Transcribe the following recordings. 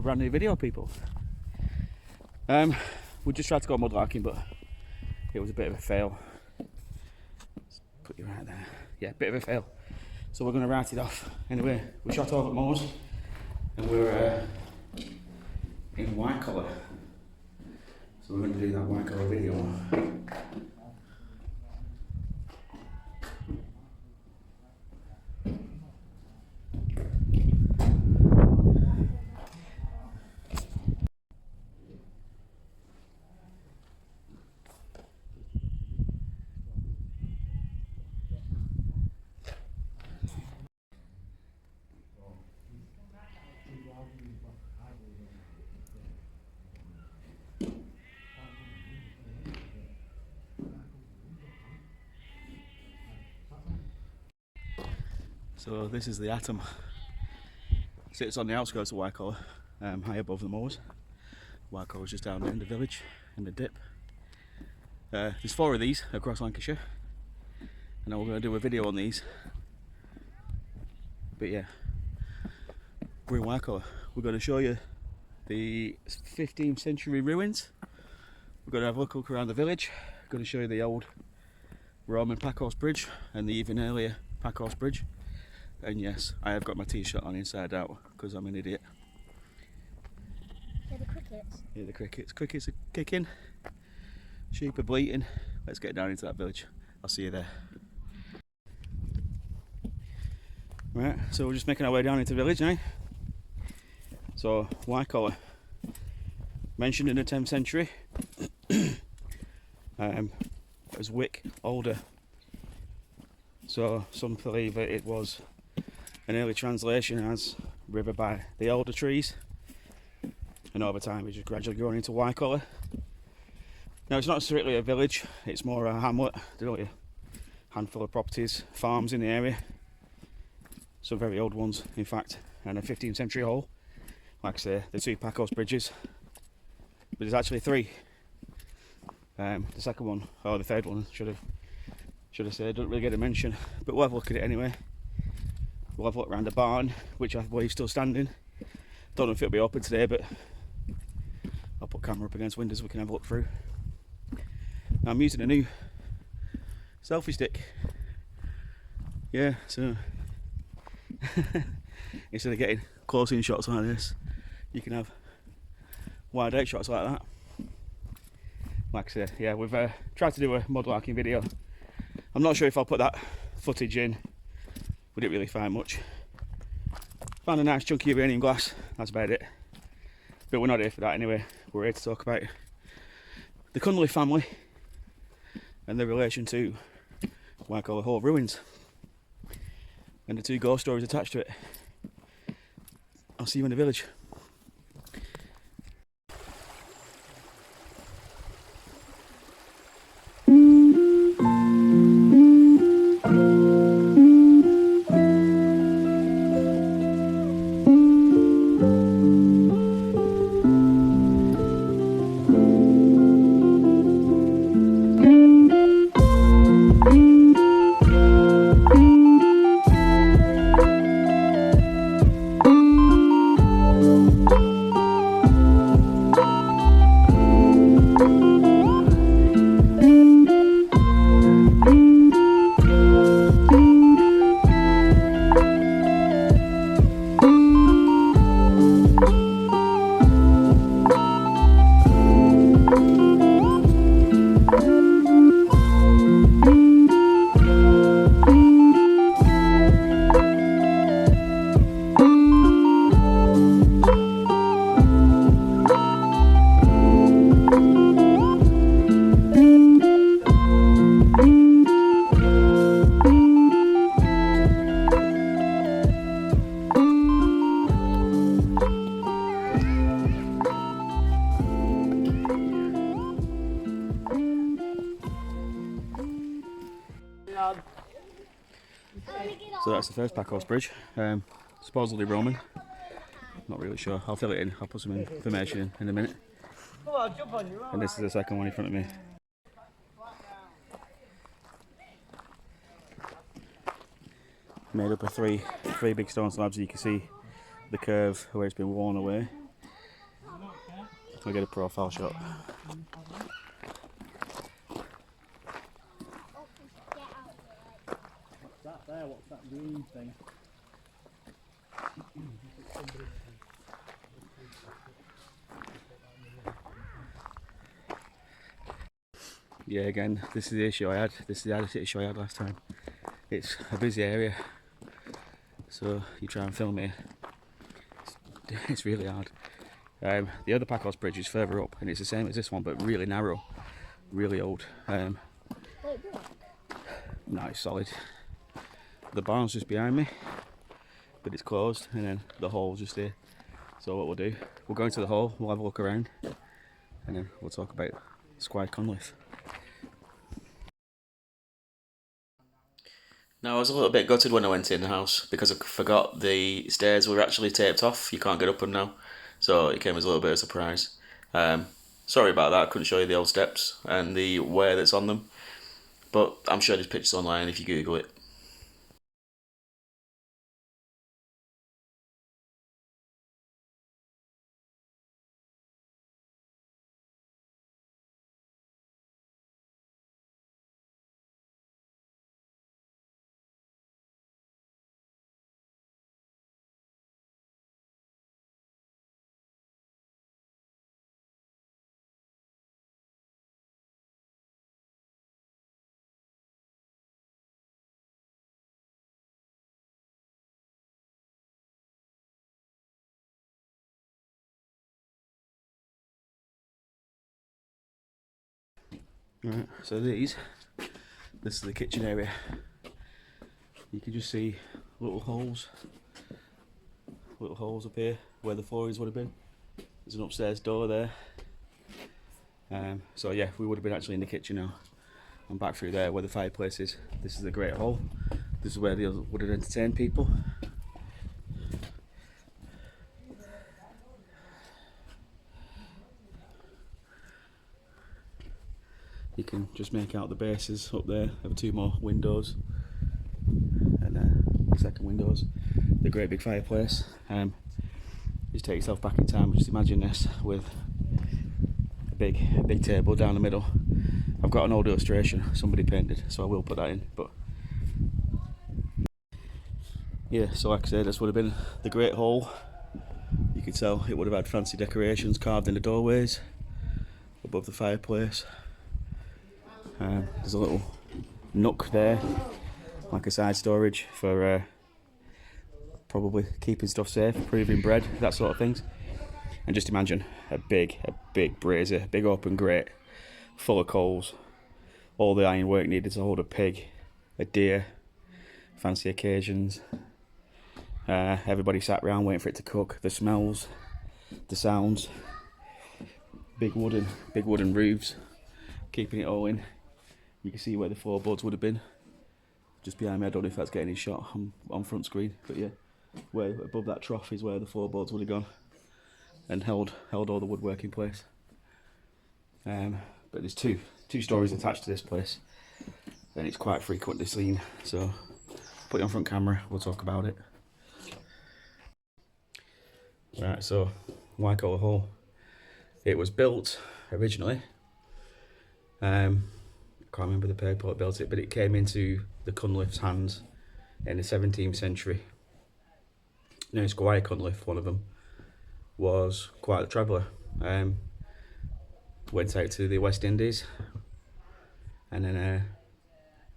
a brand new video, people. We just tried to go mudlarking, but it was a bit of a fail. Let's put you right there. Yeah, bit of a fail. So we're going to write it off. Anyway, we shot over at Moors and we're in Wycoller. So we're going to do that Wycoller video. So this is the Atom. Sits on the outskirts of Wycoller, high above the moors. Wycoller's just down there in the village, in the dip. There's 4 of these across Lancashire, and we're going to do a video on these. But yeah, we're in Wycoller. We're going to show you the 15th century ruins. We're going to have a look around the village. We're going to show you the old Roman Packhorse Bridge and the even earlier Packhorse Bridge. And yes, I have got my t-shirt on inside out because I'm an idiot. They're the crickets. Yeah, the crickets. Crickets are kicking. Sheep are bleating. Let's get down into that village. I'll see you there. Right, so we're just making our way down into the village now. So, Wycoller, mentioned in the 10th century as Wic-Alder. So, some believe that it was an early translation as river by the alder trees, and over time it's just gradually grown into Wycoller. Now it's not strictly a village, it's more a hamlet. There's only a handful of properties, farms in the area, some very old ones in fact, and a 15th century hall, like I say, the 2 Packhorse bridges, but there's actually 3. The second one, or the third one, should have said, don't really get a mention, but we'll have a look at it anyway. We'll have a look around the barn, which I believe is still standing. Don't know if it'll be open today, but I'll put camera up against windows so we can have a look through. Now I'm using a new selfie stick. Yeah, so instead of getting close-in shots like this, you can have wide-out shots like that. Like I said, yeah, we've tried to do a mudlarking video. I'm not sure if I'll put that footage in. We didn't really find much. Found a nice chunky uranium glass, that's about it. But we're not here for that anyway. We're here to talk about the Cunliffe family and their relation to Wycoller Hall ruins and the 2 ghost stories attached to it. I'll see you in the village. So that's the first Packhorse Bridge, supposedly Roman. Not really sure. I'll fill it in. I'll put some information in a minute. And this is the second one in front of me. Made up of three big stone slabs. You can see the curve where it's been worn away. I'll get a profile shot. That there, what's that green thing? Yeah, again, this is the issue I had. This is the issue I had last time. It's a busy area, so you try and film it. It's really hard. The other Packhorse Bridge is further up, and it's the same as this one, but really narrow, really old. No, it's solid. The barn's just behind me, but it's closed, and then the hall's just here. So what we'll do, we'll go into the hall, we'll have a look around, and then we'll talk about Squire Conliffe. Now, I was a little bit gutted when I went in the house because I forgot the stairs were actually taped off. You can't get up them now, so it came as a little bit of a surprise. Sorry about that, I couldn't show you the old steps and the wear that's on them, but I'm sure there's pictures online if you Google it. Right, so this is the kitchen area. You can just see little holes up here where the floorings would have been. There's an upstairs door there. So yeah, we would have been actually in the kitchen now. I'm back through there where the fireplace is. This is the great hall. This is where they would have entertained people. You can just make out the bases up there. There are 2 more windows, and second windows. The great big fireplace. Just take yourself back in time. Just imagine this with a big table down the middle. I've got an old illustration somebody painted, so I will put that in. But yeah, so like I said, this would have been the great hall. You could tell it would have had fancy decorations carved in the doorways above the fireplace. There's a little nook there, like a side storage for probably keeping stuff safe, proving bread, that sort of things. And just imagine a big brazier, big open grate, full of coals, all the ironwork needed to hold a pig, a deer, fancy occasions. Everybody sat around waiting for it to cook. The smells, the sounds, big wooden roofs, keeping it all in. You can see where the floorboards would have been, just behind me. I don't know if that's getting any shot on front screen, but yeah, where above that trough is where the floorboards would have gone and held all the woodwork in place. But there's two stories attached to this place, and it's quite frequently seen. So put it on front camera. We'll talk about it. Right, so Wycoller Hall. It was built originally. I can't remember the people that built it, but it came into the Cunliffe's hands in the 17th century. Now, Squire Conliffe, one of them, was quite a traveller. Went out to the West Indies and then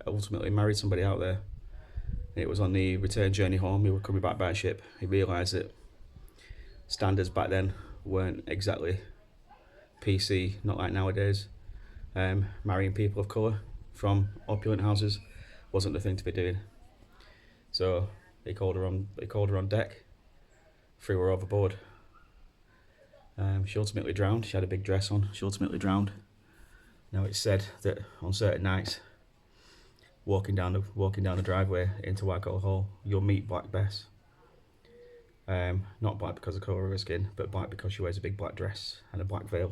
ultimately married somebody out there. It was on the return journey home. He was coming back by ship. He realised that standards back then weren't exactly PC, not like nowadays. Marrying people of colour from opulent houses wasn't the thing to be doing. So he called her on deck, threw her overboard. She ultimately drowned. She had a big dress on. She ultimately drowned. Now it's said that on certain nights, walking down the driveway into Wycoller Hall, you'll meet Black Bess. Not black because of the colour of her skin, but black because she wears a big black dress and a black veil.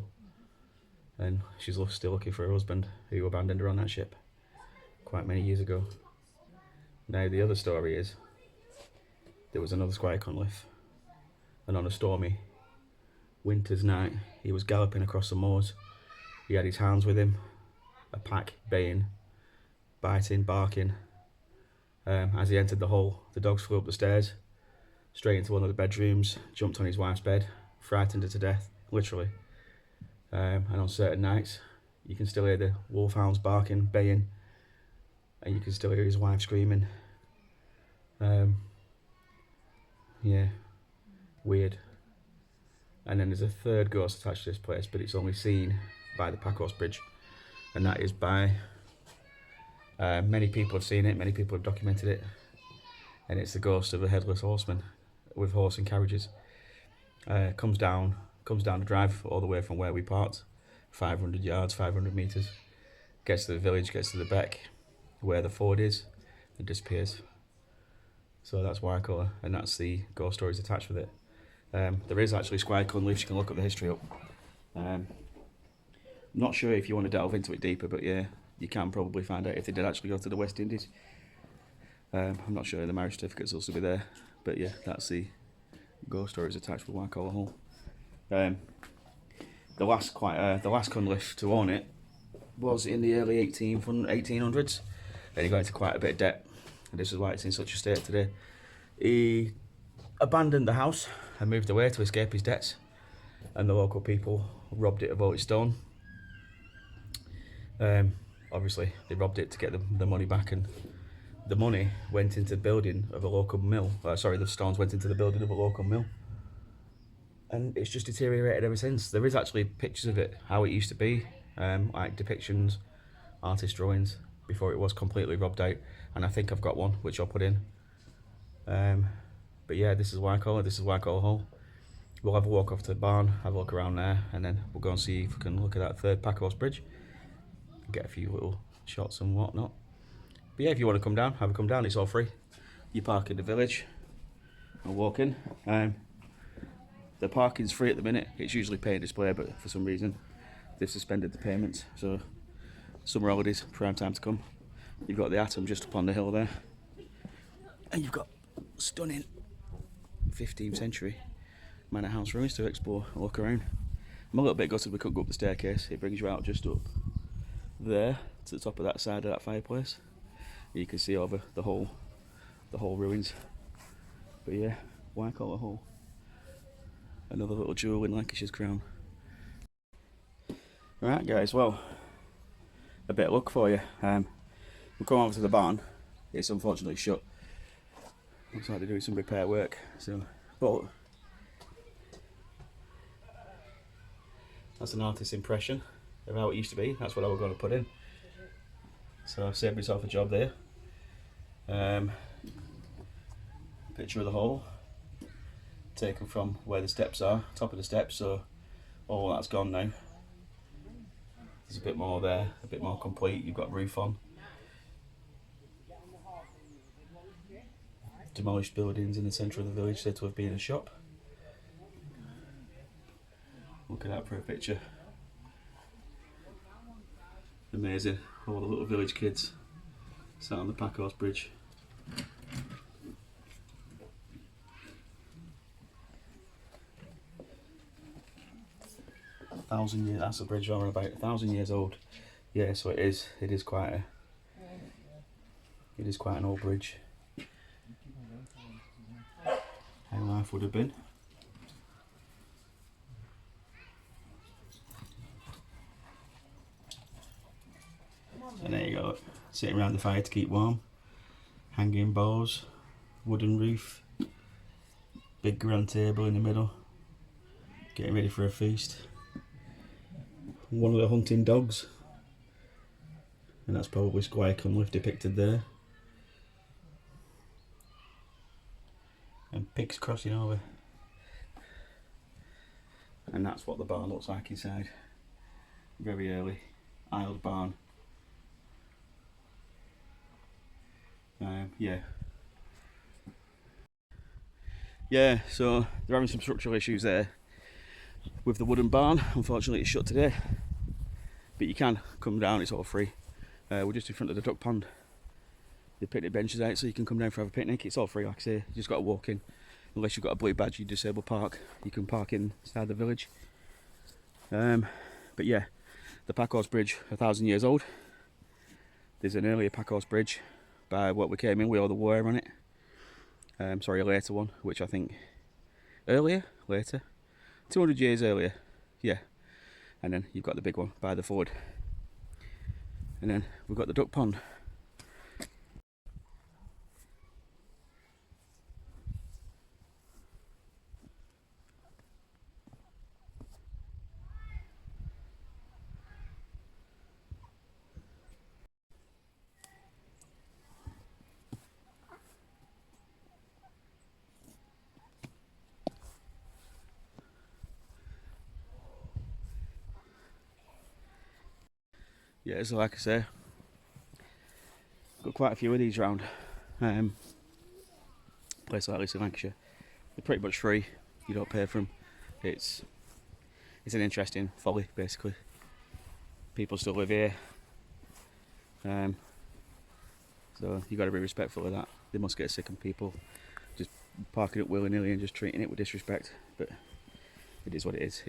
And she's still looking for her husband, who abandoned her on that ship quite many years ago. Now the other story is there was another Squire Conliffe, and on a stormy winter's night, he was galloping across the moors. He had his hounds with him, a pack baying, biting, barking. As he entered the hole, the dogs flew up the stairs, straight into one of the bedrooms, jumped on his wife's bed, frightened her to death, literally. And on certain nights, you can still hear the wolfhounds barking, baying, and you can still hear his wife screaming. Yeah, weird. And then there's a third ghost attached to this place, but it's only seen by the Packhorse Bridge, and that is by many people have seen it, many people have documented it, and it's the ghost of a headless horseman with horse and carriages. Comes down the drive all the way from where we parked, 500 yards, 500 metres, gets to the village, gets to the beck where the ford is, and disappears. So that's Wycoller, and that's the ghost stories attached with it. There is actually Squire Cunliffe, you can look up the history up. I'm not sure if you want to delve into it deeper, but yeah, you can probably find out if they did actually go to the West Indies. I'm not sure the marriage certificates will still be there, but yeah, that's the ghost stories attached with Wycoller Hall. The last Cunliffe to own it was in the early 1800s, and he got into quite a bit of debt, and this is why it's in such a state today. He abandoned the house and moved away to escape his debts, and the local people robbed it of all its stone. Obviously they robbed it to get the money back, and the money went into the building of a local mill. The stones went into the building of a local mill, and it's just deteriorated ever since. There is actually pictures of it, how it used to be, like depictions, artist drawings, before it was completely robbed out, and I think I've got one which I'll put in. But yeah, this is Wycoller Hall. We'll have a walk off to the barn, have a look around there, and then we'll go and see if we can look at that third Packhorse Bridge, get a few little shots and whatnot. But yeah, if you want to come down, have a come down, it's all free. You park in the village and walk in. The parking's free at the minute. It's usually pay and display, but for some reason they've suspended the payments, so summer holidays, prime time to come. You've got the Atom just up on the hill there, and you've got stunning 15th century manor house ruins to explore and look around. I'm a little bit gutted we couldn't go up the staircase. It brings you out just up there to the top of that side of that fireplace. You can see over the whole ruins. But yeah, Wycoller Hall, another little jewel in Lancashire's crown. Right guys, well, a bit of luck for you. We'll come over to the barn. It's unfortunately shut. Looks like they're doing some repair work. But that's an artist's impression of how it used to be. That's what I was going to put in. So I've saved myself a job there. Picture of the hole, taken from where the steps are, top of the steps, so all that's gone now. There's a bit more there, a bit more complete. You've got roof on. Demolished buildings in the centre of the village said to have been a shop. Look at that for a picture. Amazing. All the little village kids sat on the Packhorse Bridge. That's a bridge over about 1,000 years old. Yeah, so it is quite an old bridge. How life would have been. And there you go, sitting around the fire to keep warm, hanging boughs, wooden roof, big grand table in the middle, getting ready for a feast. One of the hunting dogs, and that's probably Squire Cunliffe depicted there. And pigs crossing over. And that's what the barn looks like inside. Very early, aisled barn. Yeah, so they're having some structural issues there with the wooden barn. Unfortunately it's shut today, but you can come down, it's all free. We're just in front of the duck pond. The picnic bench is out, so you can come down for have a picnic. It's all free, like I say, you just got to walk in. unless you've got a blue badge, you disabled park, you can park inside the village. But yeah, the Packhorse Bridge, 1,000 years old. There's an earlier Packhorse Bridge by what we came in with all the wire on it. Sorry, a later one, which I think later, 200 years earlier, yeah. And then you've got the big one by the ford. And then we've got the duck pond. Yeah, so like I say, got quite a few of these around. Place like this in Lancashire, they're pretty much free. You don't pay for them. It's an interesting folly, basically. People still live here, so you got to be respectful of that. They must get sick of people just parking up willy-nilly and just treating it with disrespect. But it is what it is.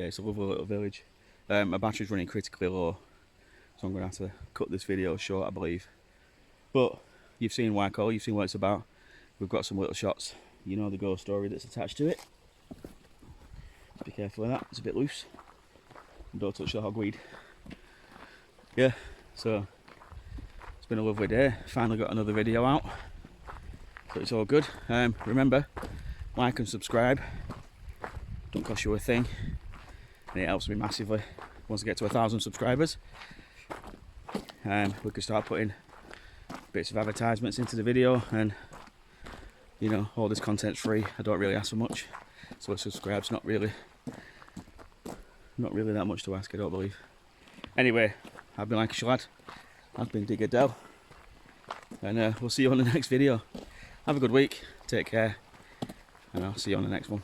It's a lovely little village. My battery's running critically low, so I'm going to have to cut this video short, I believe. But you've seen Wycoller, you've seen what it's about. We've got some little shots. You know the ghost story that's attached to it. Be careful of that, it's a bit loose. And don't touch the hogweed. Yeah, so it's been a lovely day. Finally got another video out, so it's all good. Remember, like and subscribe. Don't cost you a thing, and it helps me massively. Once I get to 1,000 subscribers, we can start putting bits of advertisements into the video, and you know, all this content's free. I don't really ask for much, so a subscribe's not really that much to ask, I don't believe. Anyway, I've been Lancashire Lad, I've been Digger Dell, and we'll see you on the next video. Have a good week, take care, and I'll see you on the next one.